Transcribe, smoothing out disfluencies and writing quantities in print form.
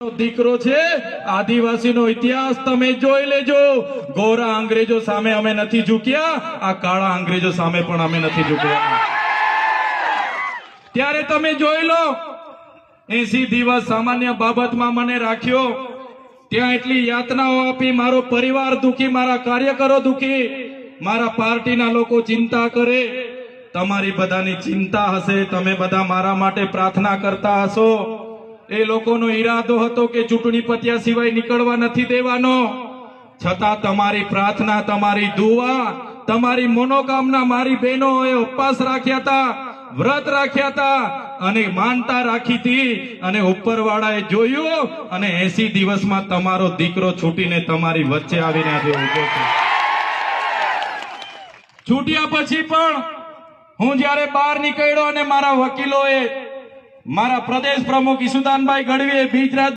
દીકરો છે આદિવાસીનો ઇતિહાસ તમે જોઈ લેજો। ગોરા અંગ્રેજો સામે અમે નથી ઝૂક્યા, આ કાળા અંગ્રેજો સામે પણ અમે નથી ઝૂક્યા। ત્યારે તમે જોઈ લો 80 દિવસ સામાન્ય બાબતમાં મને રાખ્યો, ત્યાં એટલી યાતનાઓ આપી, મારો પરિવાર દુખી, મારા કાર્યકરો દુખી, મારા પાર્ટીના લોકો ચિંતા કરે। તમારી બધાની ચિંતા હશે, તમે બધા મારા માટે પ્રાર્થના કરતા હશો। એ લોકોનો ઈરાદો હતો કે ચૂંટણી પત્યા સિવાય નીકળવા નથી દેવાનો, છતાં તમારી પ્રાર્થના, તમારી દુઆ, તમારી મનોકામના મારી બહેનોએ ઉપવાસ રાખ્યા હતા, વ્રત રાખ્યા હતા અને માનતા રાખી હતી, અને ઉપરવાળાએ જોયું અને 80 દિવસમાં તમારો દીકરો છૂટીને તમારી વચ્ચે આવીને આજે ઉભો છે। છૂટ્યા પછી પણ હું જ્યારે બહાર નીકળ્યો અને મારા વકીલોએ, મારા પ્રદેશ પ્રમુખ ઈસુદાનભાઈ ગઢવીએ, બીજરાજ